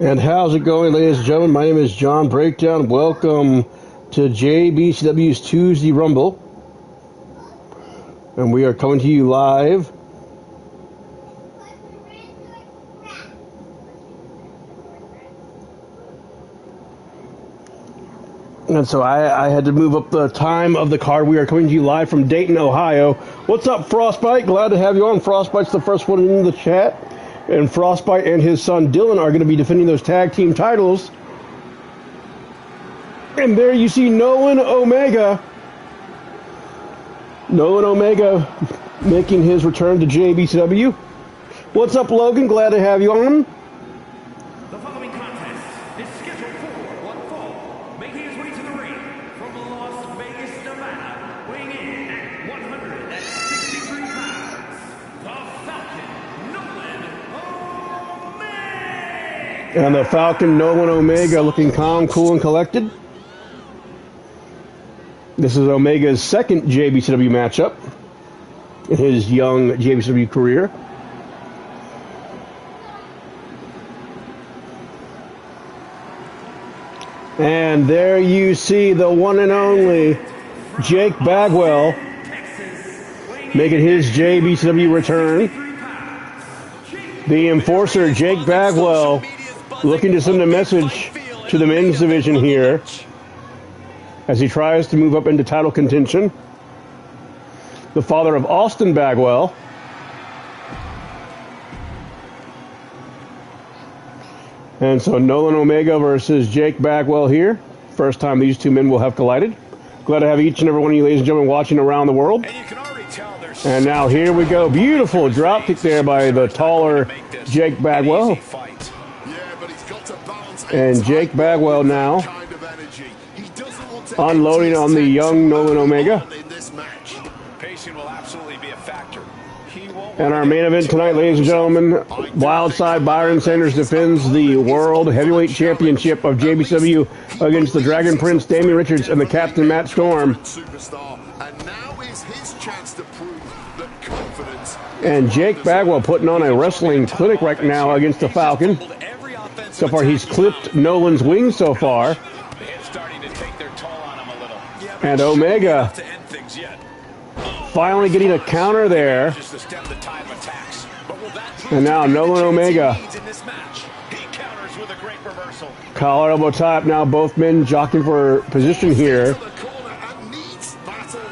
And how's it going, ladies and gentlemen? My name is John Breakdown. Welcome to JBCW's Tuesday Rumble. And we are coming to you live. And so I had to move up the time of the card. We are coming to you live from Dayton, Ohio. What's up, Frostbite? Glad to have you on. Frostbite's the first one in the chat. And Frostbite and his son Dylan are going to be defending those tag team titles. And there you see Nolan Omega. Nolan Omega making his return to JBCW. What's up, Logan? Glad to have you on. The following contest is scheduled for one fall, making his way to the ring from Las Vegas, Nevada, weighing in at 163 pounds, the Falcon, Nolan Omega. And the Falcon, Nolan Omega, looking calm, cool, and collected. This is Omega's second JBCW matchup in his young JBCW career. And there you see the one and only Jake Bagwell making his JBCW return. The enforcer, Jake Bagwell, looking to send a message to the men's division here as he tries to move up into title contention. The father of Austin Bagwell. And so Nolan Omega versus Jake Bagwell here. First time these two men will have collided. Glad to have each and every one of you ladies and gentlemen watching around the world. And now here we go. Beautiful drop kick there by the taller Jake Bagwell. And Jake Bagwell now unloading on the young Nolan Omega. And our main event tonight, ladies and gentlemen, Wildside Byron Sanders defends the World Heavyweight Championship of JBCW against the Dragon Prince Damian Richards and the Captain Matt Storm. And Jake Bagwell putting on a wrestling clinic right now against the Falcon. So far, he's clipped Nolan's wings so far. And Omega finally getting a counter there. And now Nolan Omega. Collar elbow top. Now both men jockeying for position here.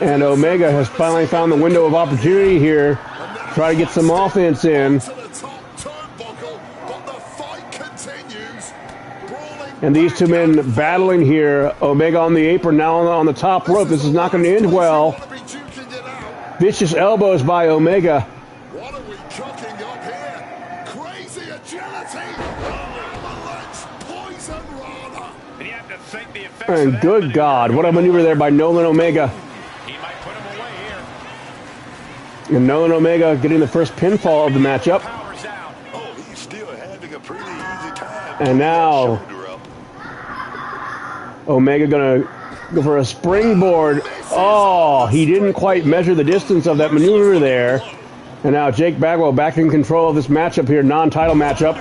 And Omega has finally found the window of opportunity here. Try to get some offense in. And these two men battling here. Omega on the apron, now on the top rope. This is not going to end well. Vicious elbows by Omega. What are we cooking up here? Crazy agility. Poison rana. And you have to think the effects And of good God, what a maneuver there by Nolan Omega. He might put him away here. And Nolan Omega getting the first pinfall of the matchup. Powers out. Oh, he's still having a pretty easy time. And now Omega gonna go for a springboard. Oh, he didn't quite measure the distance of that maneuver there. And now Jake Bagwell back in control of this matchup here, non-title matchup.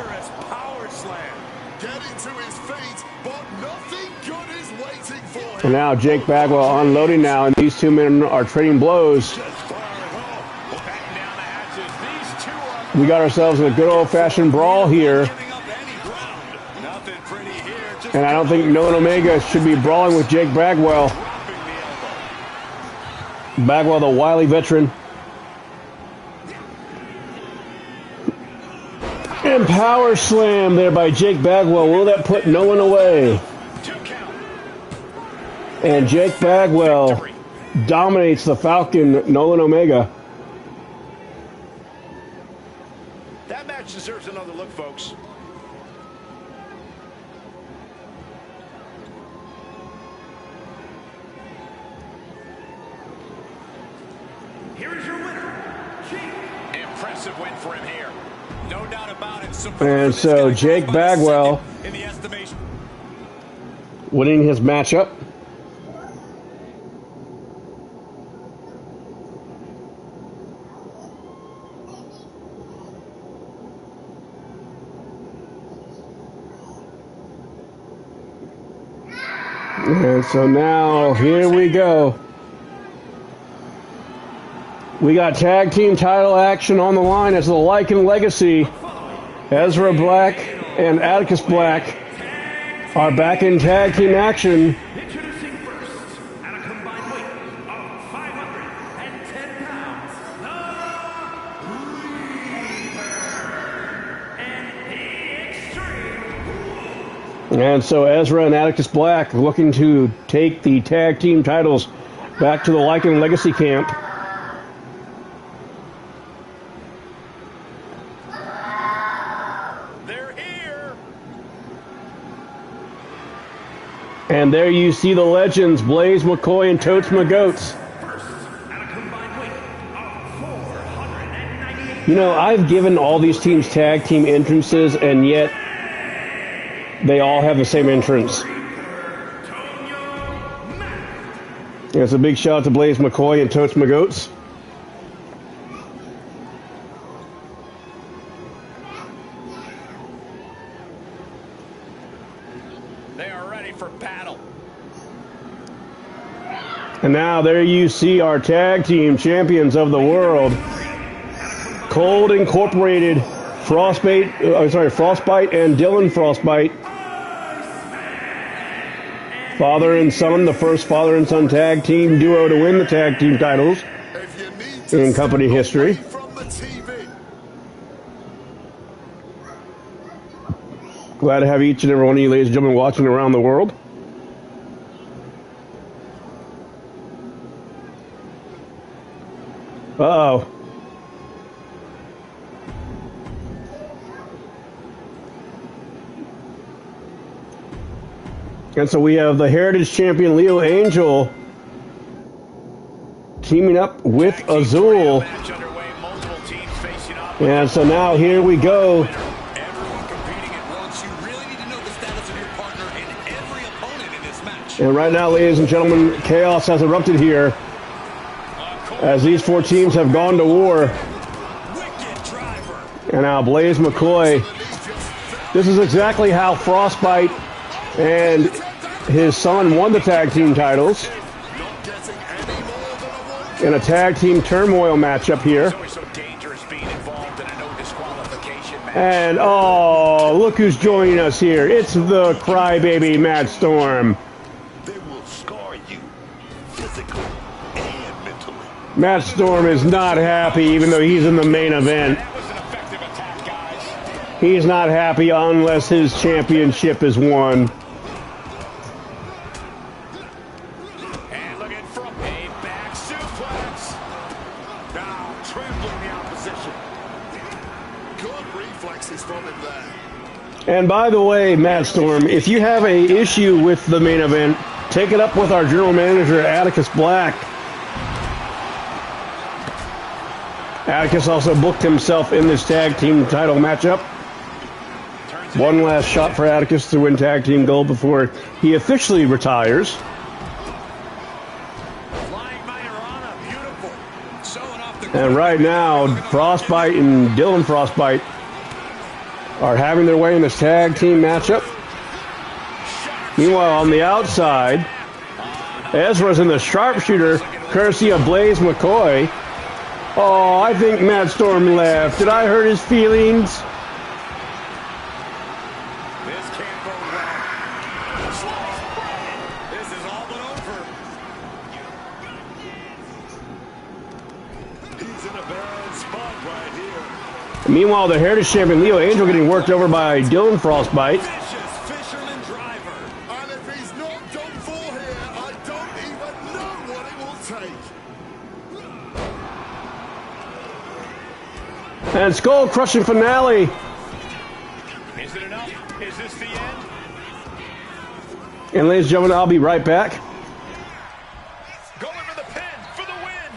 And now Jake Bagwell unloading now, and these two men are trading blows. We got ourselves in a good old-fashioned brawl here. And I don't think Nolan Omega should be brawling with Jake Bagwell. Bagwell, the wily veteran. And power slam there by Jake Bagwell. Will that put Nolan away? And Jake Bagwell dominates the Falcon, Nolan Omega. That match deserves another look, folks. Here is your winner, Jake. Impressive win for him here. No doubt about it. And so Jake Bagwell in the estimation, winning his matchup. And so now, here we go. We got tag team title action on the line as the Lycan Legacy. Ezra Black and Atticus Black are back in tag team action. Introducing first, at a combined weight of 510 pounds, the Reaper and the Extreme. And so Ezra and Atticus Black looking to take the tag team titles back to the Lycan Legacy camp. And there you see the legends, Blaze McCoy and Totes McGoats. You know, I've given all these teams tag team entrances, and yet they all have the same entrance. And it's a big shout out to Blaze McCoy and Totes McGoats. They are ready for battle. And now there you see our tag team champions of the world. Cold Incorporated, Frostbite and Dylan Frostbite. Father and son, the first father and son tag team duo to win the tag team titles in company history. Glad to have each and every one of you, ladies and gentlemen, watching around the world. Uh-oh. And so we have the Heritage Champion Leo Angel teaming up with Azul. And so now here we go. And right now, ladies and gentlemen, chaos has erupted here as these four teams have gone to war. And now Blaze McCoy. This is exactly how Frostbite and his son won the tag team titles in a tag team turmoil matchup here. And oh, look who's joining us here. It's the crybaby Matt Storm. Matt Storm is not happy even though he's in the main event. He's not happy unless his championship is won. And looking from a back suplex. Now trampling the opposition. Good reflexes from him there. And by the way, Matt Storm, if you have an issue with the main event, take it up with our general manager, Atticus Black. Atticus also booked himself in this tag team title matchup. One last shot for Atticus to win tag team gold before he officially retires. And right now, Frostbite and Dylan Frostbite are having their way in this tag team matchup. Meanwhile, on the outside, Ezra's in the sharpshooter, courtesy of Blaze McCoy. Oh, I think Matt Storm left. Did I hurt his feelings? This can't go wrong. This is all but over. He's in a bad spot right here. Meanwhile, the Heritage Champion Leo Angel getting worked over by Dylan Frostbite. Vicious fisherman driver. And if he's not done for here, I don't even know what it will take. And skull crushing finale. Is it enough? Is this the end? And ladies and gentlemen, I'll be right back. Going for the pin for the win.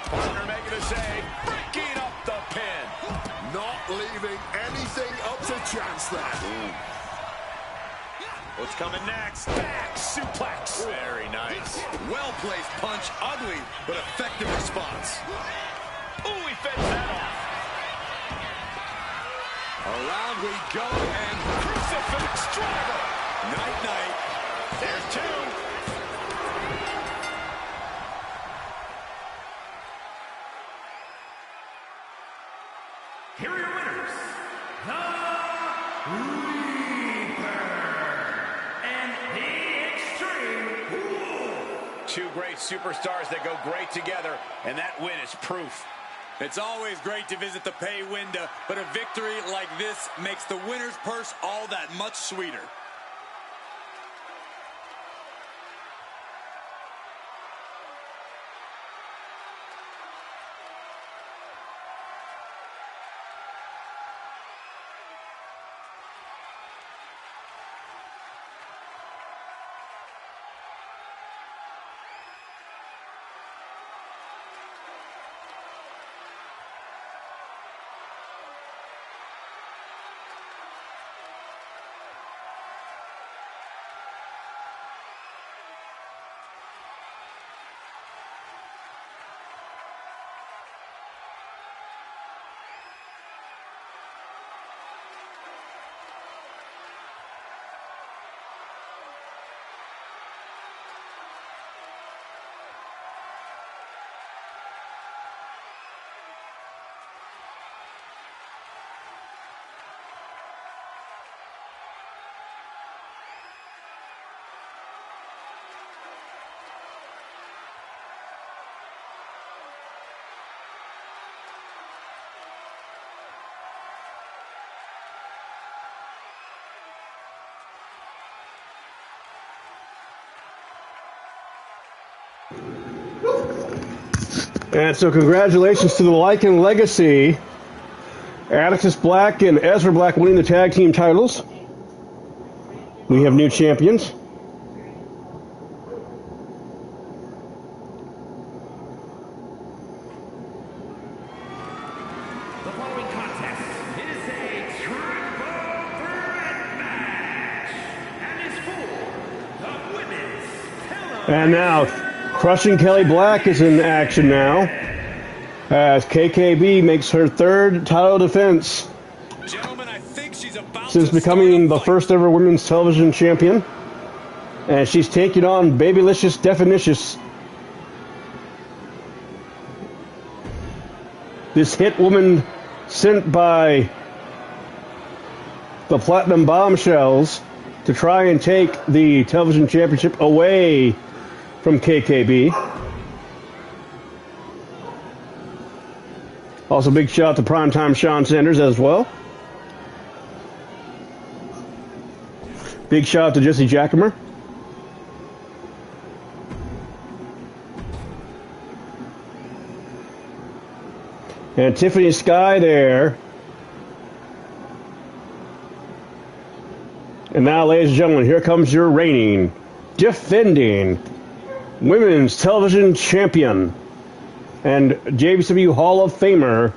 Partner making a save, breaking up the pin. Not leaving anything up to chance there. What's coming next? Back suplex. Very nice. Well-placed punch, ugly, but effective response. Ooh, he fends that off. Around we go, and crucifix driver. Night-night. There's two. Here are your winners, the Reaper and the Extreme Rules. Two great superstars that go great together, and that win is proof. It's always great to visit the pay window, but a victory like this makes the winner's purse all that much sweeter. And so congratulations to the Lycan Legacy. Atticus Black and Ezra Black winning the tag team titles. We have new champions. The following contest is a triple threat match and is for the women's television. And now, Crushing Kelly Black is in action now, as KKB makes her third title defense Gentlemen, I think she's about since to becoming the start a fight. first ever women's television champion. And she's taking on Babylicious Definitious. This hit woman sent by the Platinum Bombshells to try and take the television championship away from KKB. Also, big shout out to Primetime Sean Sanders as well. Big shout out to Jesse Jackamer. And Tiffany Sky there. And now, ladies and gentlemen, here comes your reigning, defending women's television champion and JBCW Hall of Famer,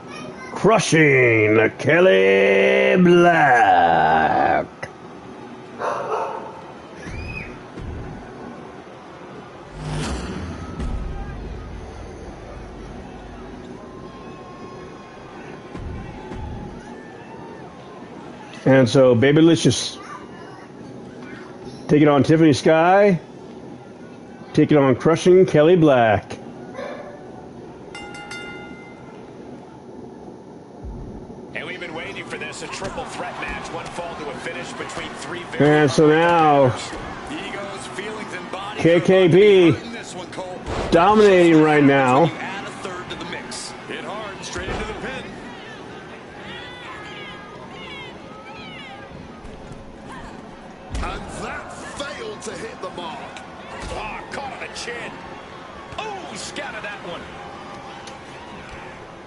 Crushing Kelly Black. And so, Babylicious taking on Tiffany Sky, taking on Crushing Kelly Black. And we've been waiting for this, a triple threat match, one fall to a finish between three very And so now, egos, feelings, and bodies KKB in this one, Cole. dominating right now. Add a third to the mix. Hit hard, straight into the pin. And that failed to hit the mark. Ah, caught on the chin. Oh, scattered that one.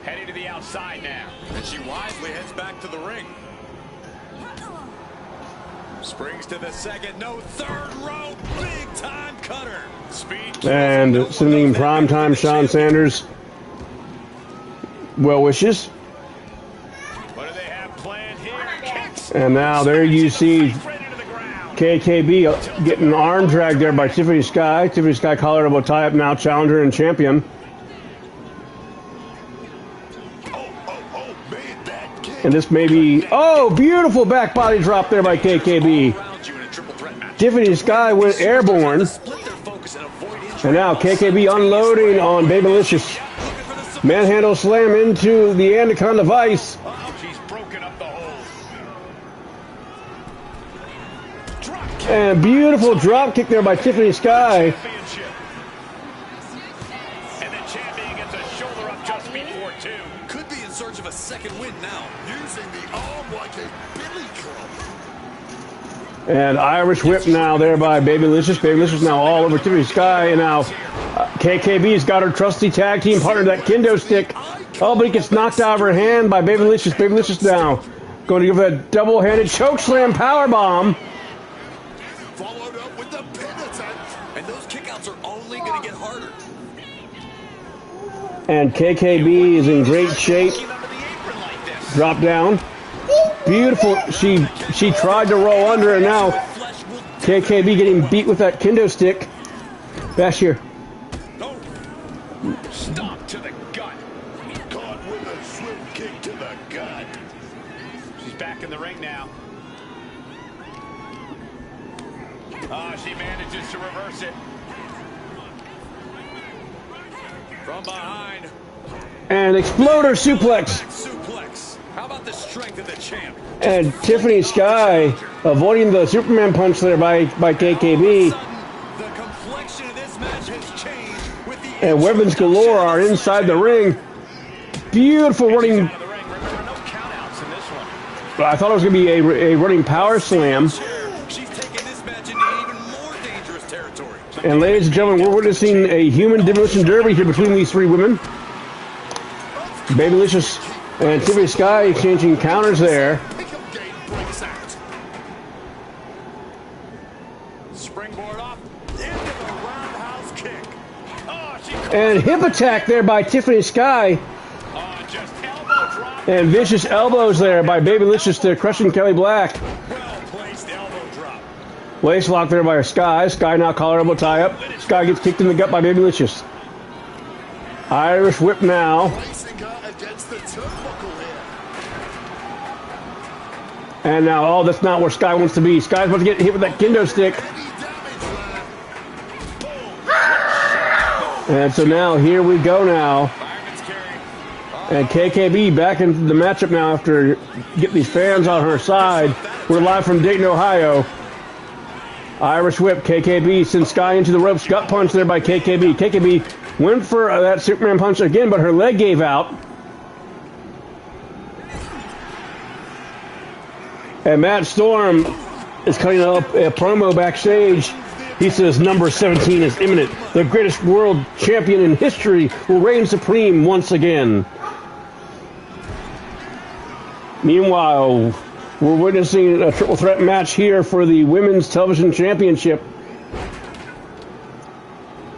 Heading to the outside now. And she wisely heads back to the ring. Springs to the second, no third row, big time cutter. Speed. And sending Primetime Sean Sanders well wishes. What do they have planned here? Kicks. And now there you see Right into the ground. KKB getting arm dragged there by Tiffany Sky. Tiffany Sky collarbone tie up now, challenger and champion. Made that kick. And this may be, oh, beautiful back body drop there by KKB. Around you in a triple threat match. Tiffany Sky went airborne. Split their focus and avoid injury. And now KKB unloading on Babylicious. Manhandle slam into the Anaconda Vice. Oh, she's broken up the hold. Drop kick. And beautiful drop kick there by Tiffany Sky. Championship. And the champion gets a shoulder up just before 2. Could be in search of a second win now. Using the arm like a billy club. And Irish whip now there by Babylicious. Babylicious now all over Tiffany Sky. And now KKB's got her trusty tag team partner, that kendo stick. Oh, but he gets knocked out of her hand by Babylicious. Babylicious now going to give a double-handed choke slam powerbomb. Followed up with the pin attempt. And those kickouts are only going to get harder. And KKB is in great shape. Drop down. Beautiful. She tried to roll under, and now KKB getting beat with that kendo stick. Bash here. Stomp to the gut. Caught with a swift kick to the gut. She's back in the ring now. Oh, she manages to reverse it. From behind. And exploder suplex. Suplex. How about the strength of the champ? And Tiffany Sky avoiding the Superman punch there by KKB. The complexion of this match has changed with the And weapons galore are inside the ring. Beautiful running. out of the ring. Remember, no countouts in this one. I thought it was going to be a running power slam. She's taking this match into even more dangerous territory. And ladies and gentlemen, we're witnessing a human demolition derby here between these three women. Babylicious and Tiffany Sky exchanging counters there. Pickup game breaks out. Springboard up into the roundhouse kick. Oh, she And hip attack there by Tiffany Sky. just elbow drop. And vicious elbows there by Babylicious to crushing Kelly Black. Well placed elbow drop. Lace lock there by Sky. Sky now collar elbow tie up. Sky gets kicked in the gut by Babylicious. Irish whip now. Placing her against the turnbuckle here. And now, oh, that's not where Sky wants to be. Sky's about to get hit with that kendo stick. Any damage there. And so now, here we go now. Fireman's carry. And KKB back into the matchup now after getting these fans on her side. We're live from Dayton, Ohio. Irish whip, KKB sends Sky into the ropes. Gut punch there by KKB. KKB went for that Superman punch again, but her leg gave out. And Matt Storm is cutting up a promo backstage. He says number 17 is imminent. The greatest world champion in history will reign supreme once again. Meanwhile, we're witnessing a triple threat match here for the Women's Television Championship.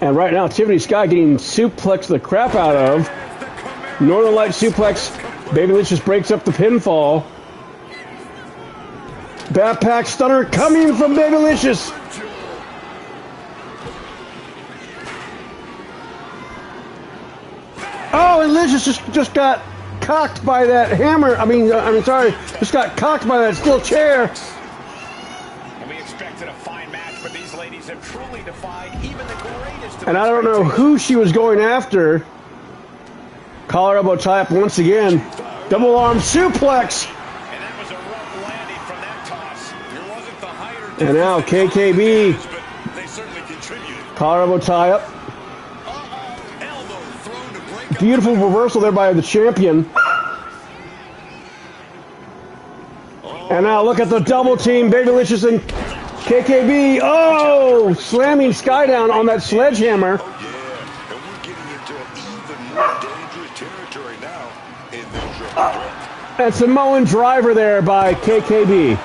And right now, Tiffany Sky getting suplexed the crap out of. Northern Light suplex. Babylicious breaks up the pinfall. Backpack stunner coming from Babylicious. Oh, and Licious just got cocked by that hammer. Just got cocked by that steel chair. And we expected a fine match, but these ladies have truly defied even the greatest of And I don't know who she was going after. Collar elbow tie up once again. Double arm suplex. And that was a rough landing from that toss. It wasn't the height or And now KKB. but they certainly contributed. Collar elbow tie up. Elbow thrown to break up. Beautiful reversal there by the champion. And now look at the double team. Babylicious and KKB. Oh, slamming Sky down on that sledgehammer. Yeah, and we're getting into even more dangerous territory now in this show. And Samoan driver there by KKB. And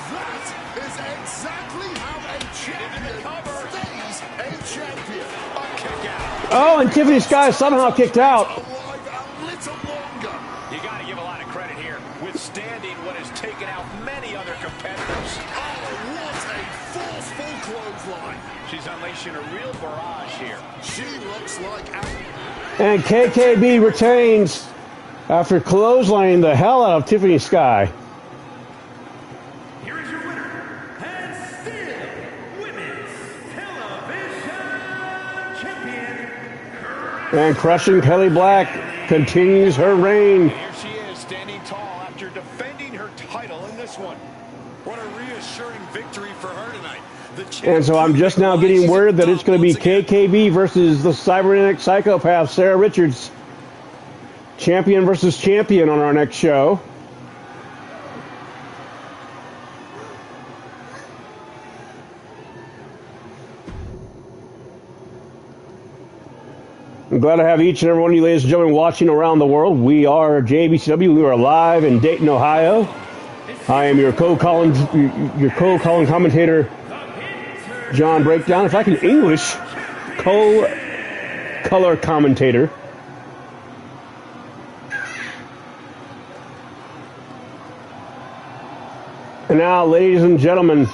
that is exactly how a champion stays a champion. A kick out. Oh, and Tiffany Sky somehow kicked out. Alive a little longer. You got to give a lot of credit here, withstanding what has taken out many other competitors. Oh, what a forceful clothesline. She's unleashing a real barrage here. She looks like And KKB retains after clotheslining the hell out of Tiffany Sky. Here is your winner, and still And crushing Kelly Black continues her reign. Here she is, standing tall after defending her title in this one. What a reassuring victory for her tonight. And so I'm just now getting word that it's going to be KKB versus the cybernetic psychopath Sarah Richards. Champion versus champion on our next show. I'm glad to have each and every one of you ladies and gentlemen watching around the world. We are JBCW. We are live in Dayton, Ohio. I am your co-calling commentator, John Breakdown. If I can English, co-color commentator. And now, ladies and gentlemen,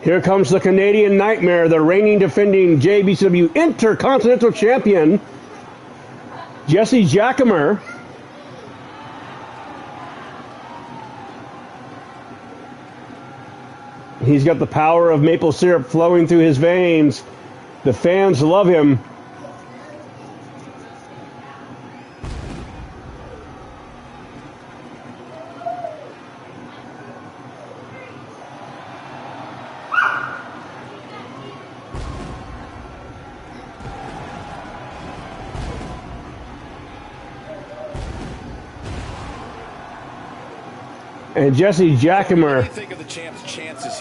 here comes the Canadian Nightmare, the reigning defending JBCW Intercontinental Champion, Jesse Jackamer. He's got the power of maple syrup flowing through his veins. The fans love him. And Jesse Jackamer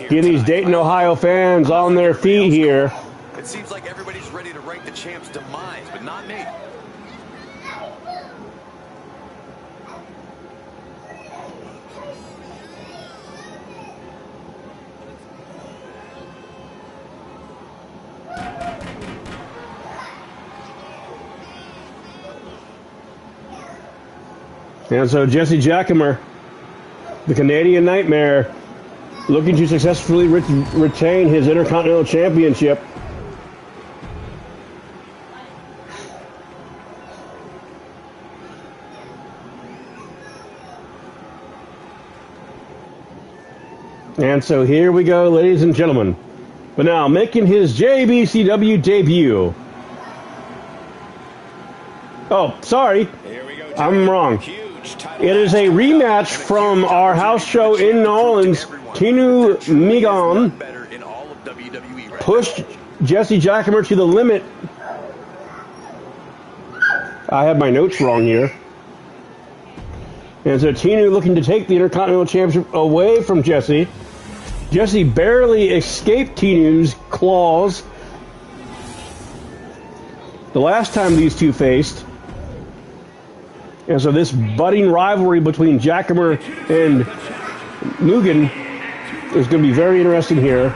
getting these Dayton, Ohio fans on their feet here. It seems like everybody's ready to write the champ's demise, but not me. And so Jesse Jackamer, the Canadian Nightmare, looking to successfully retain his Intercontinental Championship. And so here we go, ladies and gentlemen. But now, making his JBCW debut. Oh, sorry. I'm wrong. It is a rematch from our house show in New Orleans. Tinu Migon pushed Jesse Jackamer to the limit. I have my notes wrong here. And so Tinu looking to take the Intercontinental Championship away from Jesse. Jesse barely escaped Tinu's claws the last time these two faced. And so this budding rivalry between Jackamer and Mugen is going to be very interesting here.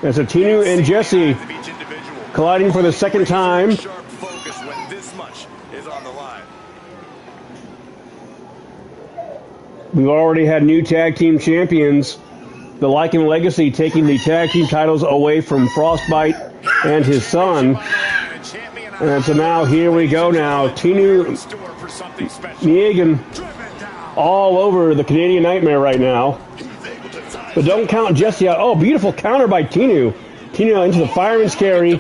And so Tinu and Jesse colliding for the second time. We've already had new tag team champions. The Lycan Legacy taking the tag team titles away from Frostbite and his son. And so now here we go now. Tinu Migan all over the Canadian Nightmare right now. But don't count Jesse out. Oh, beautiful counter by Tinu. Tinu into the fireman's carry.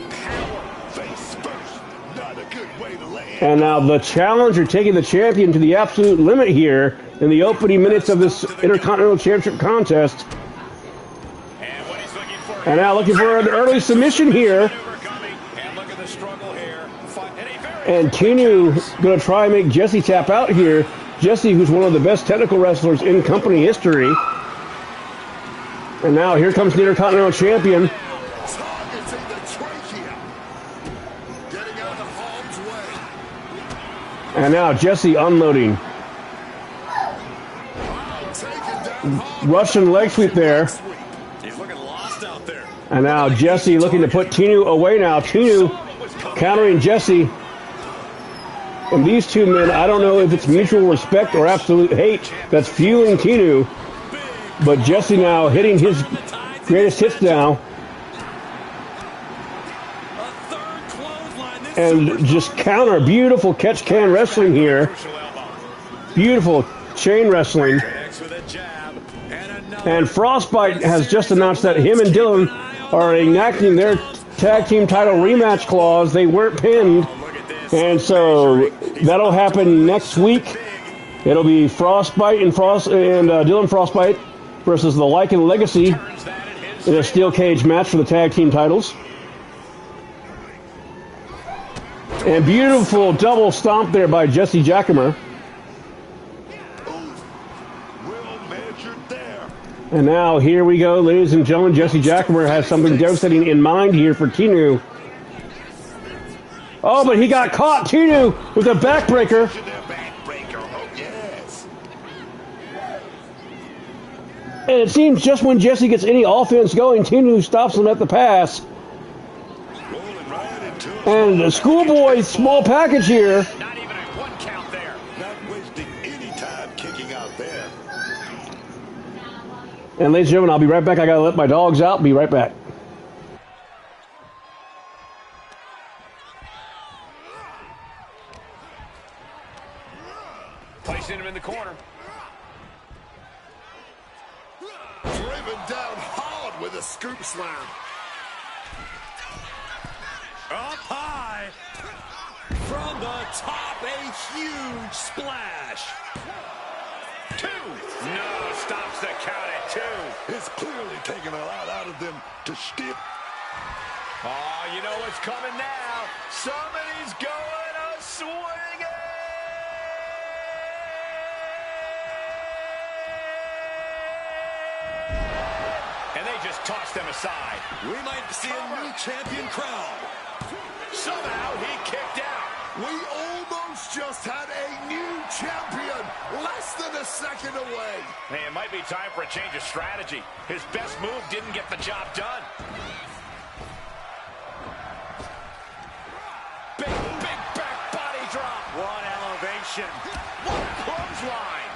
And now the challenger taking the champion to the absolute limit here in the opening minutes of this Intercontinental Championship contest. And now looking for an early submission here. And Tinu going to try and make Jesse tap out here. Jesse, who's one of the best technical wrestlers in company history. And now here comes the Intercontinental Champion. And now Jesse unloading. Russian leg sweep there. And now Jesse looking to put Tinu away now. Tinu countering Jesse. And these two men, I don't know if it's mutual respect or absolute hate that's fueling Tinu. But Jesse now hitting his greatest hits now. And just counter. Beautiful catch can wrestling here. Beautiful chain wrestling. And Frostbite has just announced that him and Dylan are enacting their tag team title rematch clause. They weren't pinned. And so that'll happen next week. It'll be Frostbite and Dylan Frostbite versus the Lycan Legacy in a steel cage match for the tag team titles. And beautiful double stomp there by Jesse Jackamer. And now here we go, ladies and gentlemen. Jesse Jackamer has something devastating in mind here for Tinu. Oh, but he got caught, Tinu, with a backbreaker. And it seems just when Jesse gets any offense going, Tinu stops him at the pass. And the Schoolboy small package here. Not even a 1 count there. Not wasting any time kicking out there. And ladies and gentlemen, I'll be right back. I gotta let my dogs out. Be right back. Placing him in the corner. Driven down hard with a scoop slam. Up high. From the top, a huge splash. 2. No, stops the count at 2. It's clearly taking a lot out of them to stiff. Oh, you know what's coming now. Somebody's going a swinging. And they just tossed them aside. We might see a new champion crowned. Somehow he kicked out. We almost just had a new champion, less than a second away. Hey, it might be time for a change of strategy. His best move didn't get the job done. Big back body drop. One elevation. One clothesline.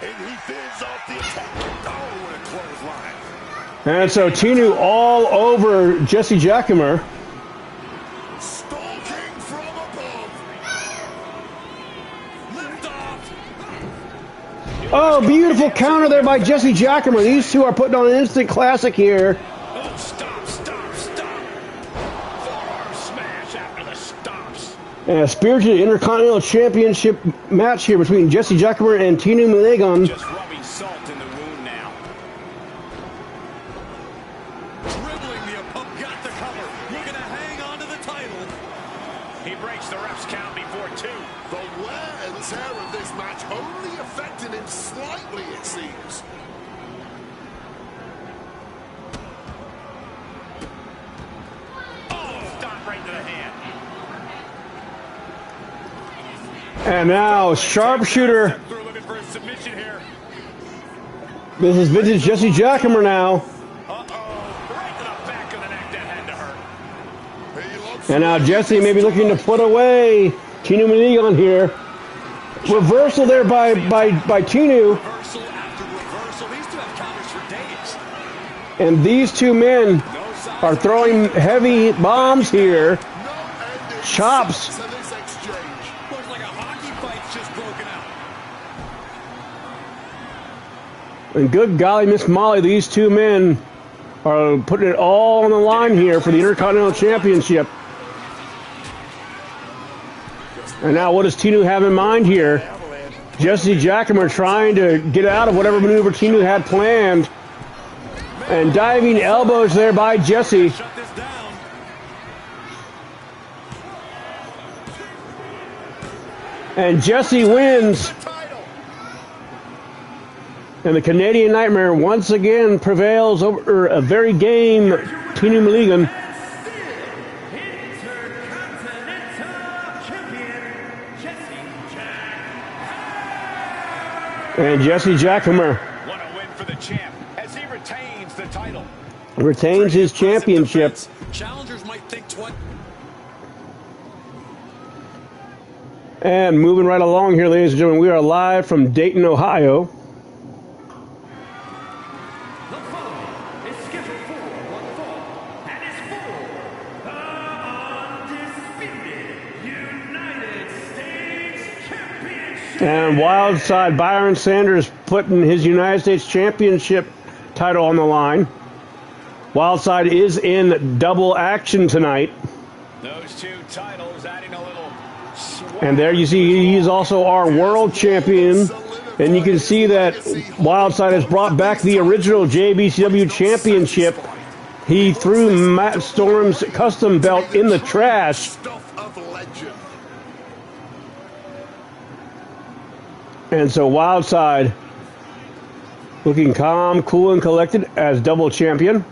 And he fends off the attack. Oh, what a clothesline. And so Tinu all over Jesse Jackamer. Stalking from above. Lift off. Oh, beautiful counter there by Jesse Jackamer. These two are putting on an instant classic here. Oh, stop. Forearm smash after the stops. And a spirited Intercontinental Championship match here between Jesse Jackamer and Tinu Melegon. Just rubbing salt in the wound now. Dribbling the opponent. Got the cover. Looking to hang on to the title. He breaks the ref's count before 2. The wear and tear of this match only affected him slightly, it seems. Oh, stop right to the hand. And now sharpshooter. Through looking for a submission here. This is vintage Jesse Jackamer now. Uh-oh. Right to the back of the neck. That had to hurt. He looks And now Jesse may be looking to put away Tinu Melegon here. Reversal there by Tinu. Reversal after reversal. These two have counters for days. And these two men are throwing heavy bombs here. no end in Chops. sight to this exchange. Looks like a hockey fight's just broken out. And good golly, Miss Molly, these two men are putting it all on the line here for the Intercontinental Championship. And now what does Tinu have in mind here? Jesse Jackamer trying to get out of whatever maneuver Tinu had planned. And diving elbows there by Jesse. Shut this down. And Jesse wins. And the Canadian Nightmare once again prevails over a very game Tinu Melegon. And Jesse Jackamer What a win for the champ as he retains the title. retains his championship. Challengers might think twice. And moving right along here, ladies and gentlemen, we are live from Dayton, Ohio. The following is scheduled for one fall and is for the undisputed United States Championship. And Wildside Byron Sanders putting his United States Championship title on the line. Wildside is in double action tonight. Those two titles adding a little swag. And there you see he's also our world champion. And you can see that Wildside has brought back the original JBCW Championship. He threw Matt Storm's custom belt in the trash. Stuff of legend. And so Wildside looking calm, cool, and collected as double champion.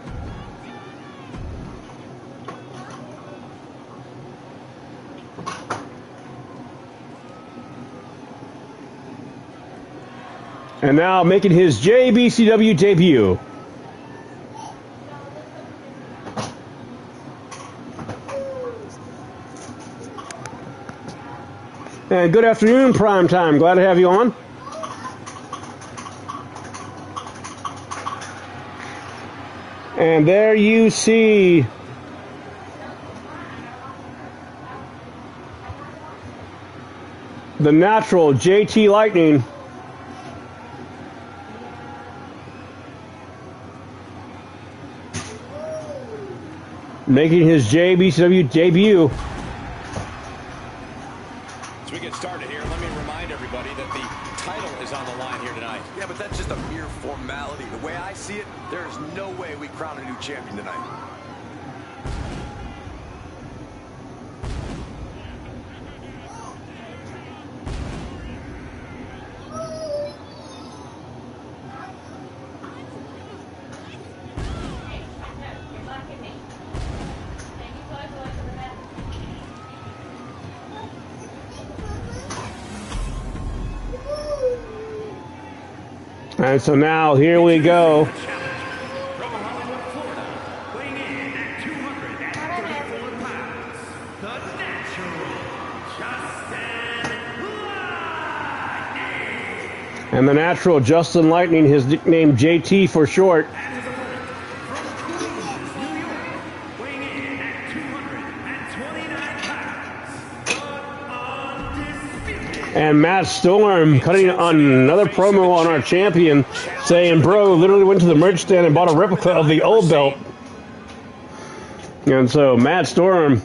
And now making his JBCW debut. And good afternoon, Primetime. Glad to have you on. And there you see the natural JT Lightning. Making his JBCW debut. As we get started here, let me remind everybody that the title is on the line here tonight. Yeah, but that's just a mere formality. The way I see it, there is no way we crown a new champion tonight. And so now here we go. From Hollywood, Florida, weighing in at 234 pounds, the natural Justin Lightning. And the natural Justin Lightning, his nickname JT for short. And his opponent from Queens, New York, weighing in at 229 pounds, the undisputed. And Matt Storm cutting on another promo on our champion, saying, bro, literally went to the merch stand and bought a replica of the old belt. And so Matt Storm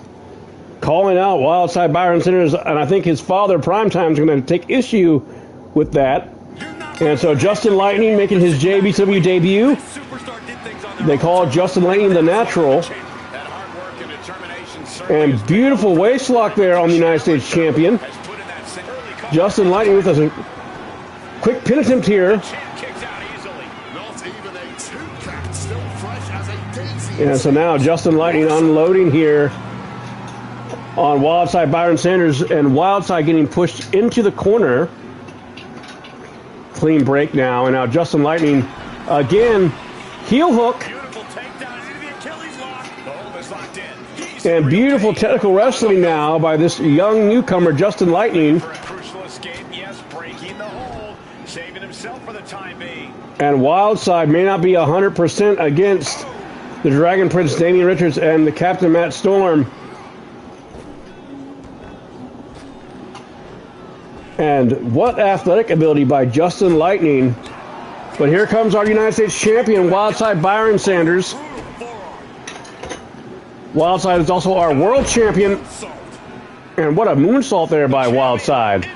calling out Wildside Byron Sanders, and I think his father, Primetime, is going to take issue with that. And so Justin Lightning making his JBCW debut. They call Justin Lightning the natural. And beautiful waist lock there on the United States champion. Justin Lightning with a quick pin attempt here. Not even a two-count, still fresh as a daisy. And so now Justin Lightning unloading here on Wildside Byron Sanders, and Wildside getting pushed into the corner. Clean break now, and now Justin Lightning again, heel hook. Beautiful takedown into the Achilles lock. The hold is locked in. And beautiful technical wrestling now by this young newcomer, Justin Lightning. For a crucial escape, yes, breaking the hold, saving himself for the time being. And Wildside may not be 100% against the Dragon Prince Damian Richards and the Captain Matt Storm. And what athletic ability by Justin Lightning. But here comes our United States champion, Wildside Byron Sanders. Wildside is also our world champion. And what a moonsault there by Wildside.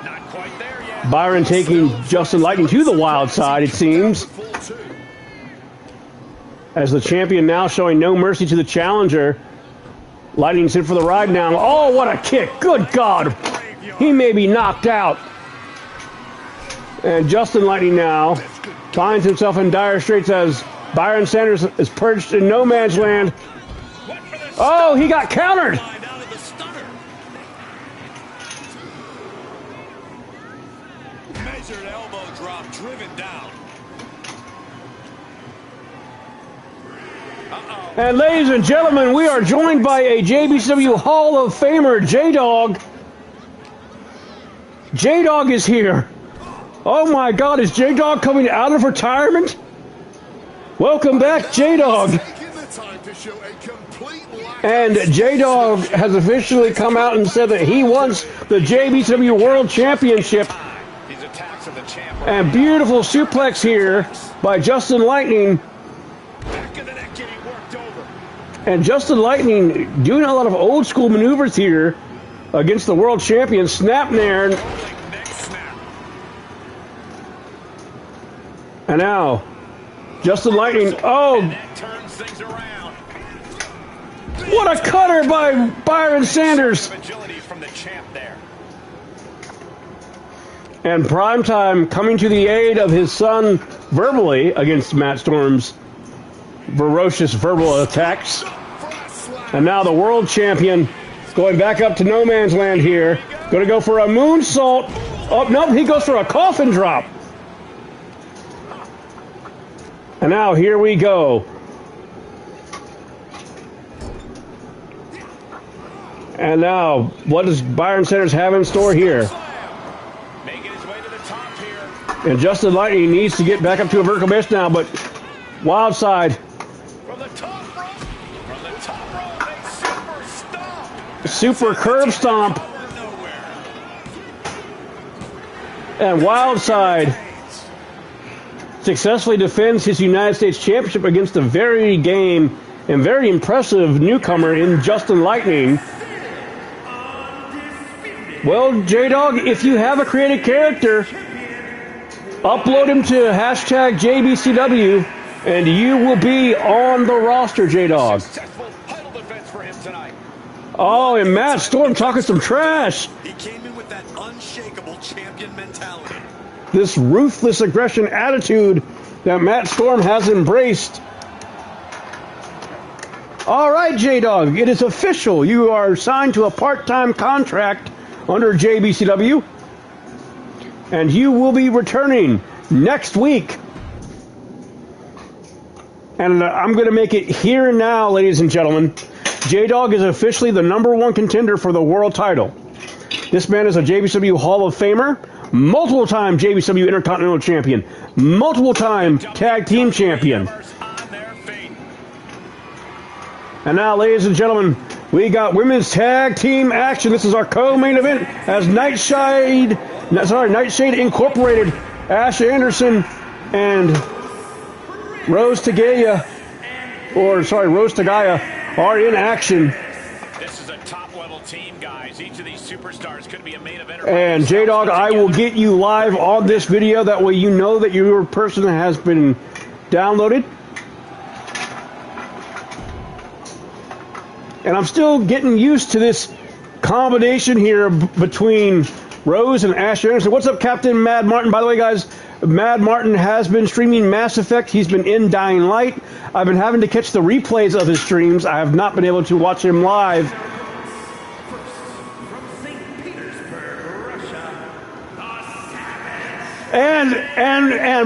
Not quite there yet. Byron taking Justin Lightning to the wild side, it seems. As the champion now showing no mercy to the challenger. Lightning's in for the ride now. Oh, what a kick. Good God. He may be knocked out. And Justin Lightning now finds himself in dire straits as Byron Sanders is perched in no man's land. Oh, he got countered. Measured elbow drop, driven down. And ladies and gentlemen, we are joined by a JBCW Hall of Famer, J-Dog. J-Dog is here. Oh my God, is J-Dog coming out of retirement? Welcome back, J-Dog. Taking the time to show a complete lack And J-Dog has officially come out and said that he wants the JBCW World Championship. These attacks of the champ. And beautiful suplex here by Justin Lightning. Back of the neck getting worked over. And Justin Lightning doing a lot of old school maneuvers here against the world champion. Snap there. Neck snap. And now, Justin Lightning. Oh, And that turns things around. what a cutter by Byron Sanders. Agility from the champ there. And Primetime coming to the aid of his son verbally against Matt Storm's ferocious verbal attacks. And now the world champion going back up to no man's land here. Going to go for a moonsault. Oh, nope, he goes for a coffin drop. And now here we go. And now, what does Byron Sanders have in store here? Making his way to the top here. And Justin Lightning needs to get back up to a vertical base now, but wild side. From the top rope. From the top rope. A super stomp. Super curb stomp. Out of nowhere. And wild side successfully defends his United States Championship against a very game and very impressive newcomer in Justin Lightning. Well, J-Dog, if you have a creative character, upload him to hashtag JBCW, and you will be on the roster, J-Dog. Successful title defense for him tonight. Oh, and Matt Storm talking some trash. He came in with that unshakable champion mentality. This ruthless aggression attitude that Matt Storm has embraced. All right, J-Dog, it is official. You are signed to a part-time contract under JBCW, and you will be returning next week. And I'm going to make it here and now, ladies and gentlemen. J-Dog is officially the #1 contender for the world title. This man is a JBCW Hall of Famer, multiple-time JBCW Intercontinental Champion, multiple-time Tag Team Champion. And now, ladies and gentlemen, we got women's tag team action. This is our co-main event as Nightshade Incorporated, Ash Anderson and Rose Tagaya are in action. This is a top-level team, guys. Each of these superstars could be a main eventer. And J-Dog, I will get you live on this video. That way you know that your person has been downloaded. And I'm still getting used to this combination here between Rose and Ash Anderson. What's up, Captain Mad Martin? By the way, guys, Mad Martin has been streaming Mass Effect. He's been in Dying Light. I've been having to catch the replays of his streams. I have not been able to watch him live. And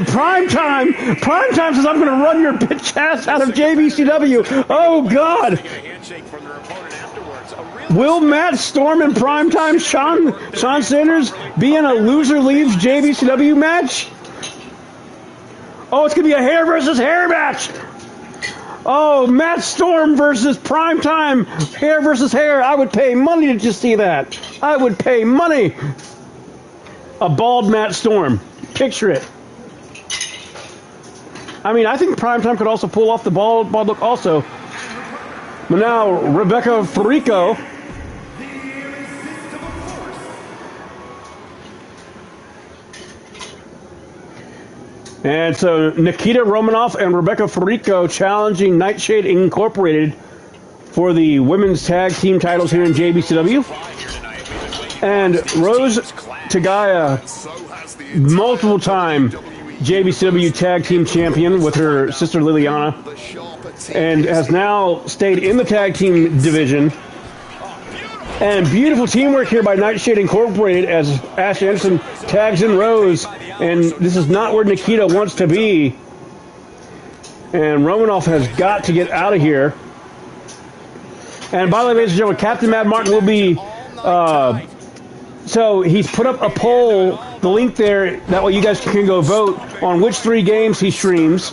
Primetime says, I'm going to run your bitch ass out of JBCW. Oh, God. Will Matt Storm and Primetime Sean Sanders be in a loser leaves JBCW match? Oh, it's going to be a hair versus hair match. Oh, Matt Storm versus Primetime, hair versus hair. I would pay money to just see that. I would pay money. A bald Matt Storm. Picture it. I mean, I think Primetime could also pull off the bald look also. But now, Rebecca Farico. And so Nikita Romanoff and Rebecca Farico challenging Nightshade Incorporated for the women's tag team titles here in JBCW. And Rose Tagaya, multiple-time JBCW tag team champion with her sister Liliana, and has now stayed in the tag team division. And beautiful teamwork here by Nightshade Incorporated as Ash Anderson tags in Rose. And this is not where Nikita wants to be. And Romanoff has got to get out of here. And by the way, ladies and gentlemen, Captain Mad Martin will be... so he's put up a poll, the link there, that way you guys can go vote on which 3 games he streams.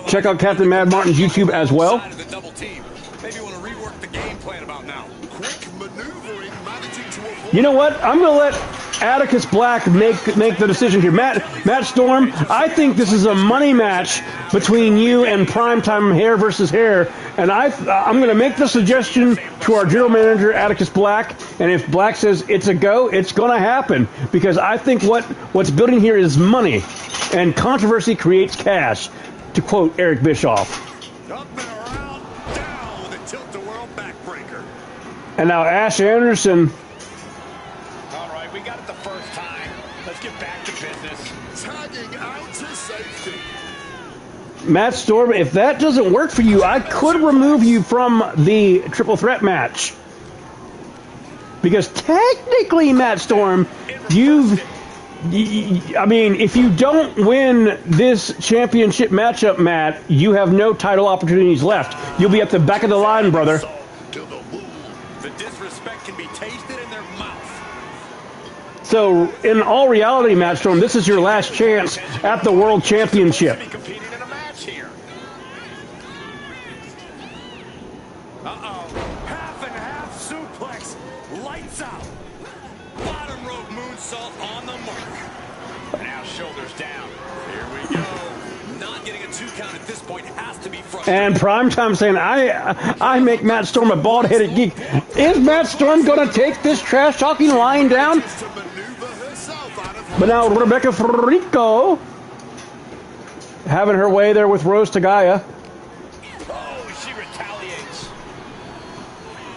Check out Captain Mad Martin's YouTube as well. You know what? I'm going to let Atticus Black make the decision here. Matt Storm, I think this is a money match between you and Primetime Hair versus Hair, and I'm going to make the suggestion to our general manager, Atticus Black, and if Black says it's a go, it's going to happen, because I think what's building here is money, and controversy creates cash, to quote Eric Bischoff. Up and around, down with a tilt-a-whirl backbreaker. And now Ash Anderson. All right, we got it the first time. Let's get back to business. Tagging out to safety. Matt Storm, if that doesn't work for you, I could remove you from the triple threat match. Because technically, Matt Storm, I mean, if you don't win this championship matchup, Matt, you have no title opportunities left. You'll be at the back of the line, brother. The disrespect can be tasted in their mouth. So, in all reality, Matt Storm, this is your last chance at the World Championship. Be competing in a match here. Half and half suplex. Lights out. Bottom rope moonsault on the mark. Now shoulders down. Here we go. Not getting a 2 count at this point has to be frustrating. And Primetime saying, I make Matt Storm a bald-headed geek. Is Matt Storm going to take this trash-talking lying down? To maneuver herself out of But now Rebecca Frico having her way there with Rose Tagaya. Oh, she retaliates.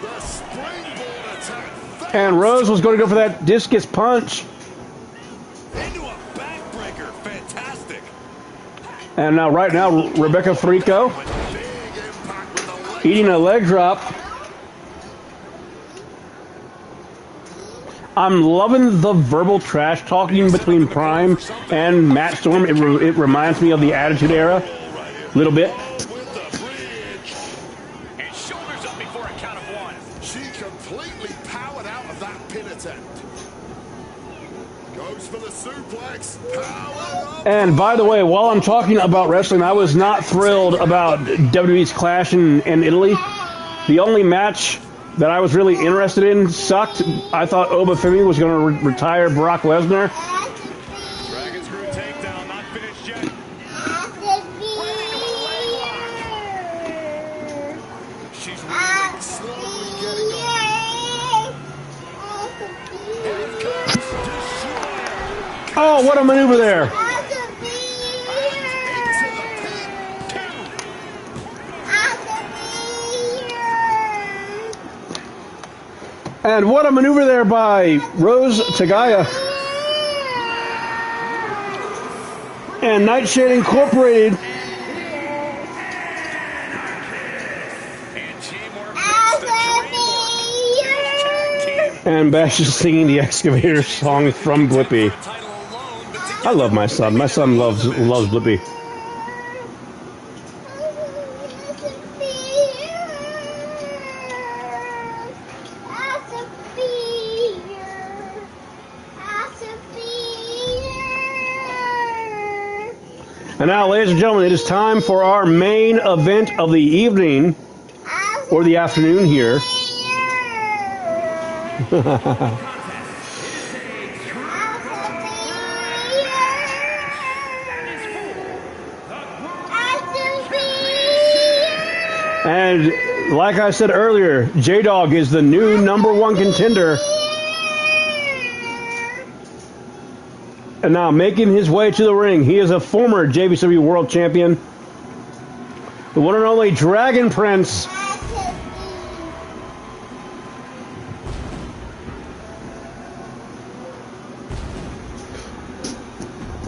the springboard attack. And Rose was going to go for that discus punch. Into a backbreaker. Fantastic. And now, right now, Rebecca Frico Big impact with the leg. eating a leg drop. I'm loving the verbal trash talking between Prime and Matt Storm. It reminds me of the Attitude Era a little bit. With the bridge. And shoulders up before a count of 1. She completely powered out of that pin attempt. Goes for the suplex. Power up. And by the way, while I'm talking about wrestling, I was not thrilled about WWE's Clash in Italy. The only match that I was really interested in sucked. I thought Obafemi was going to retire Brock Lesnar. Dragon screw takedown, not finished yet. She's really slowly getting up. Here it comes. Destroyer. Oh, what a maneuver there. Into the pin. And what a maneuver there by Rose Tagaya. And Nightshade Incorporated. And teamwork makes the dream work. Tag team. And Bash is singing the Excavator song from Blippi. Title alone, but I together love my son. My son loves Blippi. And now, ladies and gentlemen, it is time for our main event of the evening, or the afternoon here. And like I said earlier, J-Dog is the new #1 contender. And now making his way to the ring, he is a former JBCW World Champion. The one and only Dragon Prince.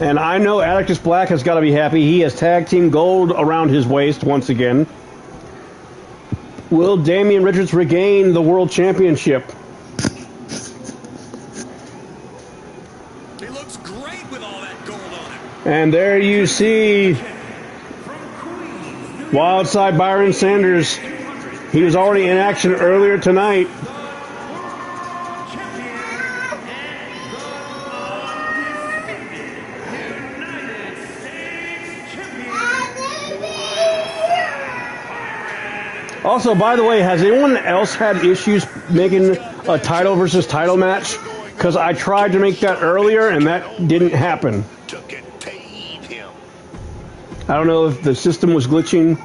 And I know Atticus Black has got to be happy. He has tag team gold around his waist once again. Will Damian Richards regain the World Championship? he looks great with all that gold on him. And there you see Wildside Byron Sanders. He was already in action earlier tonight. Also, by the way, has anyone else had issues making a title versus title match, because I tried to make that earlier and that didn't happen. I don't know if the system was glitching.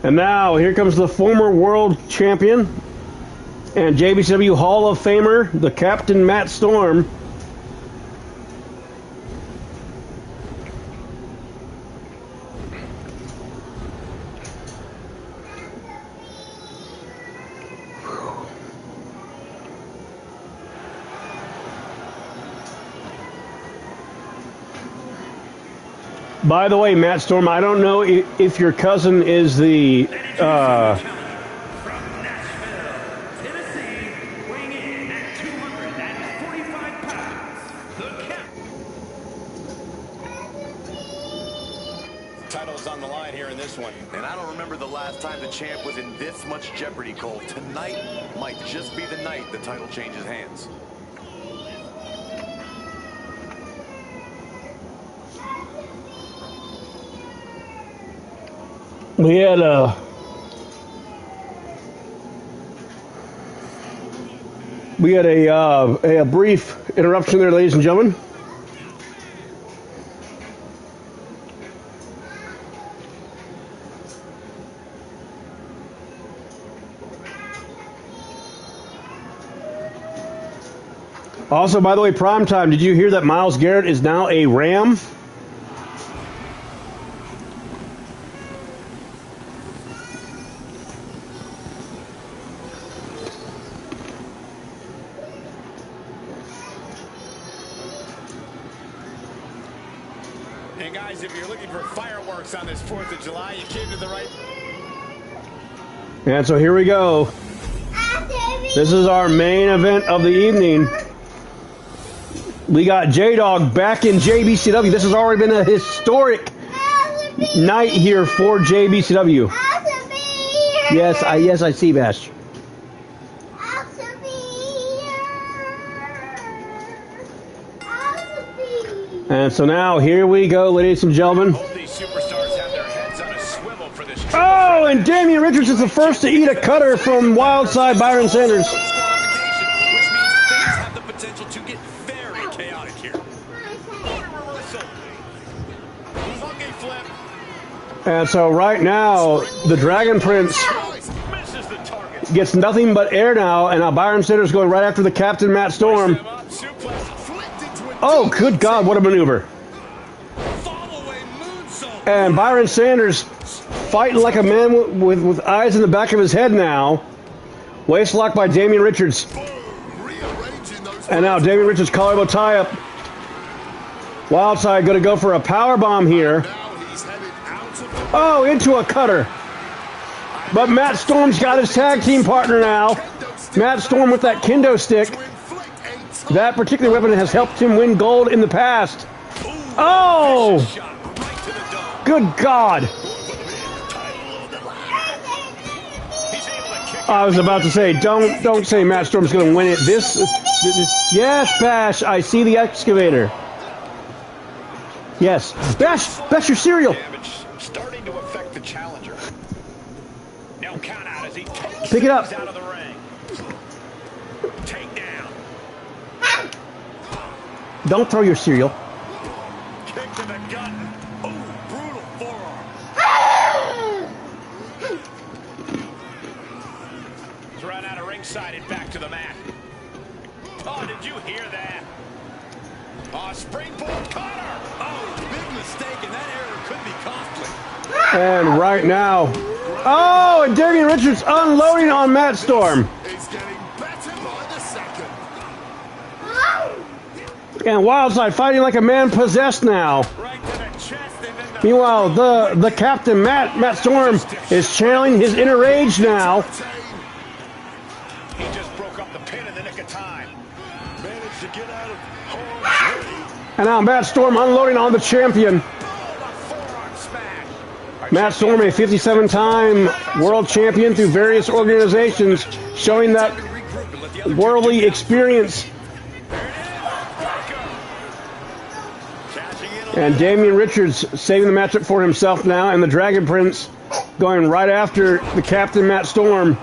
And now, here comes the former world champion and JBCW Hall of Famer, the Captain Matt Storm. By the way, Matt Storm, I don't know if your cousin is the From Nashville, Tennessee, weighing in at 245 pounds, the Captain. Title's on the line here in this one. And I don't remember the last time the champ was in this much jeopardy, Cole. Tonight might just be the night the title changes hands. We had a brief interruption there, ladies and gentlemen. Also, by the way, Primetime, did you hear that Myles Garrett is now a Ram? And guys, if you're looking for fireworks on this 4th of July, you came to the right. And so here we go. This is our main event of the evening. We got J-Dog back in JBCW. This has already been a historic night here for JBCW. Yes, I see, Bash. And so now, here we go, ladies and gentlemen. Both these superstars have their heads on a swivel for this. Oh, and Damian Richards is the first to eat a cutter from Wildside Byron Sanders. Which means things have the potential to get very chaotic here. Monkey flip. And so right now, the Dragon Prince Misses the target. gets nothing but air now, and now Byron Sanders going right after the Captain Matt Storm. Him up, suplex. Oh, good God, what a maneuver. Fall away moonsault. And Byron Sanders fighting like a man with eyes in the back of his head now. Waist locked by Damian Richards. And now Damian Richards collarbone tie up. Wildside going to go for a power bomb here. Oh, into a cutter. But Matt Storm's got his tag team partner now. Matt Storm with that kendo stick. That particular weapon has helped him win gold in the past. Oh! Good God. I was about to say, don't say Matt Storm's going to win it. This, yes, Bash, I see the excavator. Yes. Bash your cereal. Starting to affect the challenger. Now count out as he takes Pick it up. out of the ring. Take down. Don't throw your cereal. Kick to the gut. Oh, brutal forearm. He's run out of ringside and back to the mat. Oh, did you hear that? Oh, springboard cutter. Oh, big mistake, and that error could be costly. And right now, oh, and Damian Richards unloading on Matt Storm. It's getting better by the second. And Wildside fighting like a man possessed now. Right to the chest and then the... Meanwhile, the captain, Matt Storm, is channeling his inner rage now. He just broke up the pin in the nick of time. Managed to get out of harm's way. And now Matt Storm unloading on the champion. Forearm smash. Matt Storm, a 57-time world champion through various organizations, showing that worldly experience. Cashing in And Damian Richards saving the matchup for himself now, and the Dragon Prince going right after the Captain Matt Storm.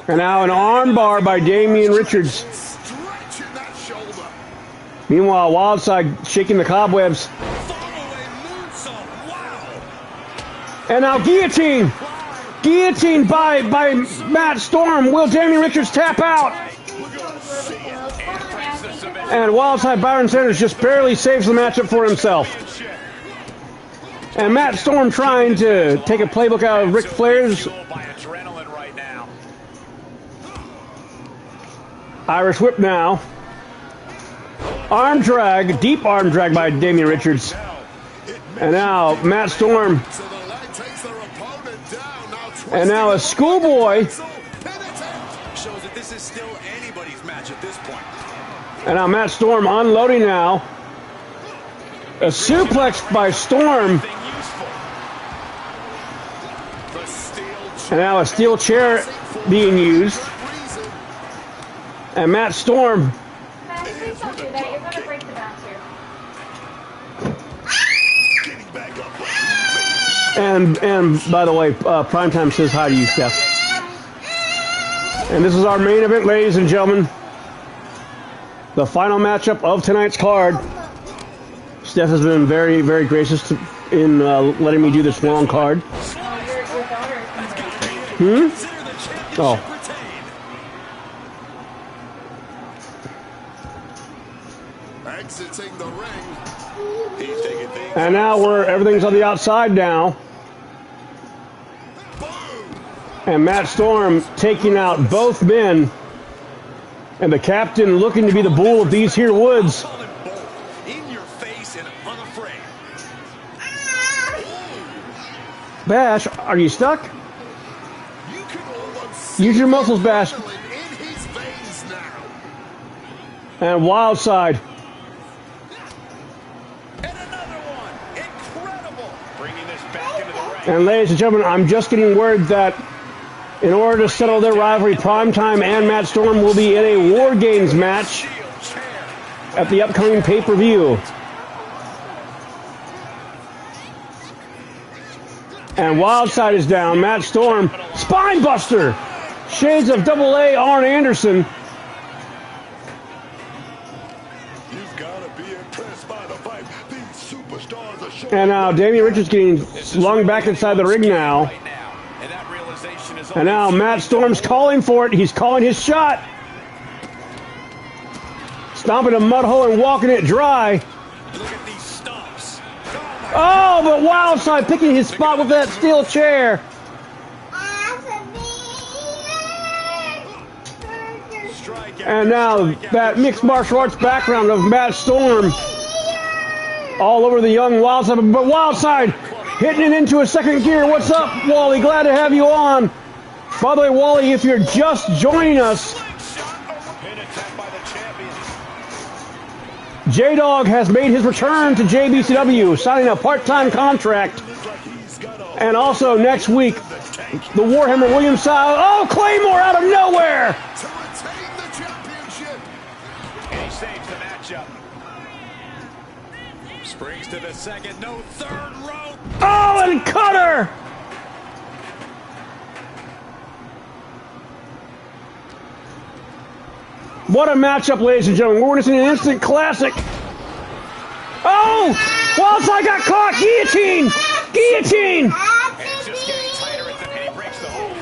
And now an armbar by Damian Richards. Stretching that shoulder. Meanwhile, Wildside shaking the cobwebs. And now guillotine. Guillotine by Matt Storm. Will Damian Richards tap out? And Wildside Byron Sanders just barely saves the matchup for himself. And Matt Storm trying to take a playbook out of Ric Flair's. Irish whip now. Arm drag, deep arm drag by Damian Richards. And now Matt Storm. And now a schoolboy. Shows that this is still anybody's match at this point. And now Matt Storm unloading now. A suplex by Storm. And now a steel chair being used. And Matt Storm. Please don't do that. You're going to break the bouncer. And by the way, Primetime says hi to you, Steph. And this is our main event, ladies and gentlemen. The final matchup of tonight's card. Steph has been very, very gracious in letting me do this long card. Oh. Exiting the ring. He's taking things. And now everything's on the outside now. And Matt Storm taking out both men. And the captain looking to be the bull of these here woods. In your face and unafraid. Bash, are you stuck? You can almost Use your muscles, Bash. in his veins now. And Wildside. And another one. Incredible. Bringing this back into the ring. And ladies and gentlemen, I'm just getting word that in order to settle their rivalry, Primetime and Matt Storm will be in a War Games match at the upcoming pay-per-view. And Wildside is down. Matt Storm, spine buster. Shades of Double A Arn Anderson. You've got to be impressed by the fight. These superstars are showing. And now Damian Richards getting slung back inside the ring now. And now Matt Storm's calling for it. He's calling his shot. Stomping a mud hole and walking it dry. Look at these stumps. Oh, but Wildside picking his spot with that steel chair. And now that mixed martial arts background of Matt Storm all over the young Wildside. But Wildside hitting it into a second gear. What's up, Wally? Glad to have you on. By the way, Wally, if you're just joining us, J-Dog has made his return to JBCW, signing a part-time contract. And also next week, the Warhammer Williams style. Oh, Claymore out of nowhere! To retain the championship. And he saves the matchup. Springs to the second. No third rope. Oh, and cutter! What a matchup, ladies and gentlemen. We're witnessing an instant classic. Oh! Wildside got caught! Guillotine! Guillotine! And it's just getting tighter as the penny breaks the hold.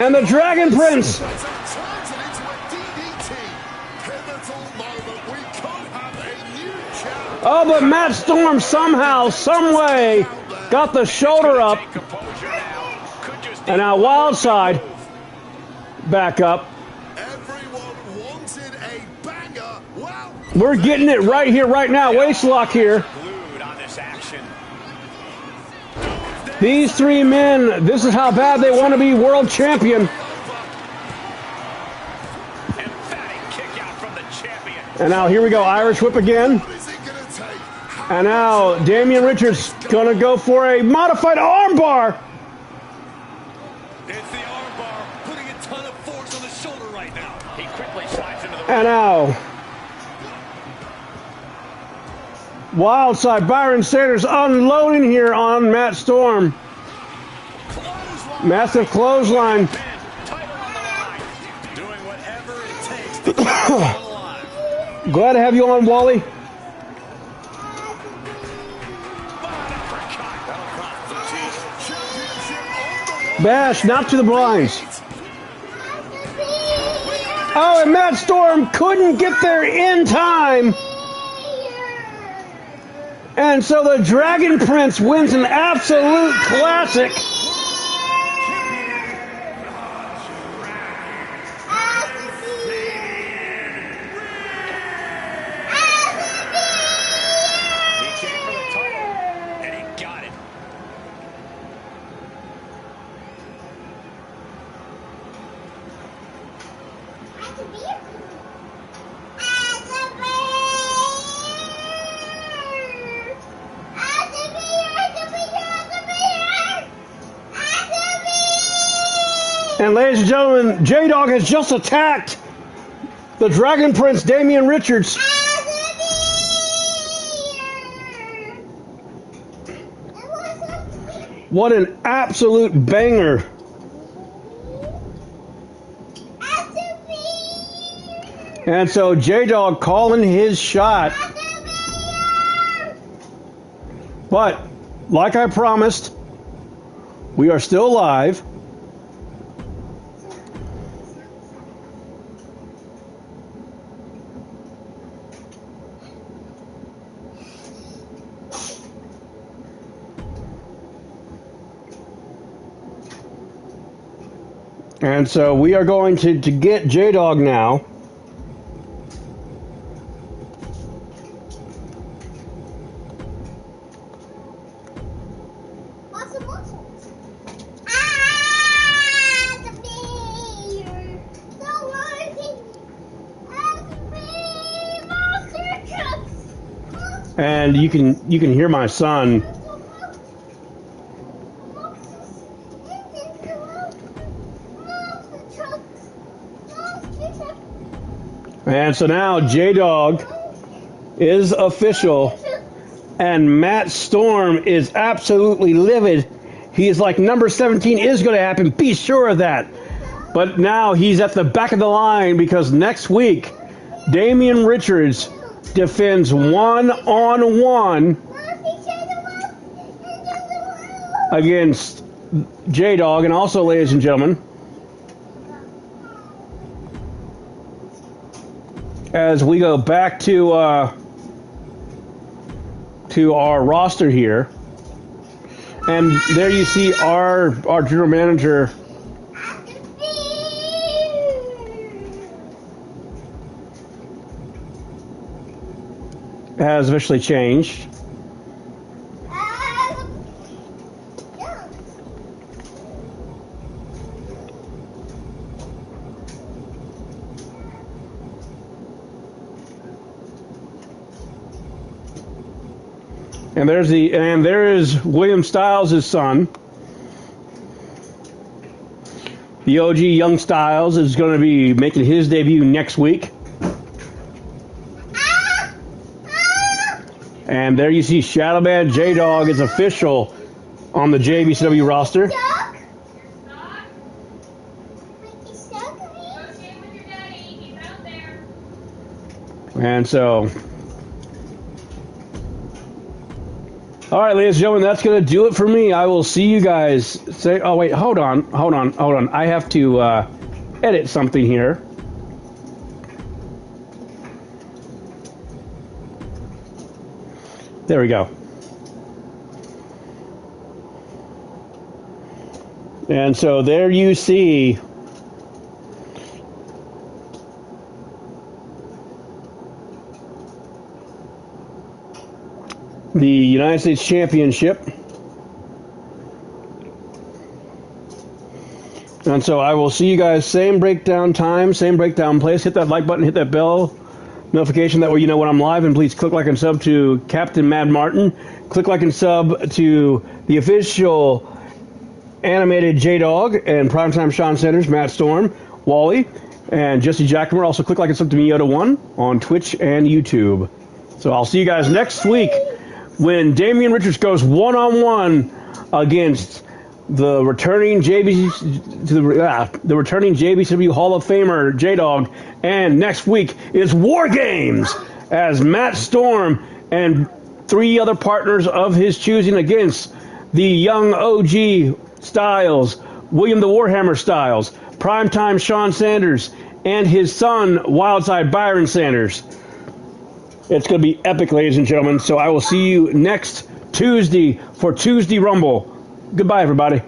And the Dragon Prince! Turns it into a DDT. Pivotal moment. We could have a new champ. Oh, but Matt Storm somehow, someway, got the shoulder up. Composure now. Could just And now Wildside back up. Everyone wanted a banger. Well, We're getting it right here, right now. Waist lock here. glued on this action. These three men, this is how bad they want to be world champion. Emphatic kick out from the champion. And now here we go, Irish whip again. what is it going to take? And now Damian Richards gonna go for a modified armbar. It's the armbar, putting a ton of force on the shoulder right now. He quickly slides into the And now, wild side, Byron Sanders unloading here on Matt Storm. Massive clothesline. Doing whatever it takes to keep us alive. Glad to have you on, Wally. Bash, not to the blinds. Oh, and Matt Storm couldn't get there in time. And so the Dragon Prince wins an absolute classic. And ladies and gentlemen, J-Dog has just attacked the Dragon Prince, Damian Richards. What an absolute banger. And so J-Dog calling his shot. But, like I promised, we are still live. And so we are going to get J-Dog now. And you can hear my son. And so now J-Dog is official, and Matt Storm is absolutely livid. He is like, number 17 is going to happen. Be sure of that. But now he's at the back of the line because next week, Damian Richards defends one-on-one against J-Dog. And also, ladies and gentlemen, as we go back to our roster here, and there you see our general manager has officially changed. And there is William Styles' son. The OG Young Styles is going to be making his debut next week. And there you see Shadow Man J-Dog is official on the JBCW roster. And so, all right, ladies and gentlemen, that's going to do it for me. I will see you guys. Oh, wait, hold on. I have to edit something here. There we go. And so there you see the United States Championship. And so I will see you guys, same breakdown time, same breakdown place. Hit that like button, hit that bell notification, that way you know when I'm live. And please click like and sub to Captain Mad Martin. Click like and sub to the official animated J-Dog and Primetime Sean Sanders, Matt Storm, Wally. And Jesse Jackman, also click like and sub to Miota1 on Twitch and YouTube. So I'll see you guys next week when Damian Richards goes one-on-one against the returning JBCW Hall of Famer J-Dog. And next week is War Games as Matt Storm and 3 other partners of his choosing against the young OG Styles, William the Warhammer Styles, Primetime Sean Sanders, and his son, Wildside Byron Sanders. It's going to be epic, ladies and gentlemen. So I will see you next Tuesday for Tuesday Rumble. Goodbye, everybody.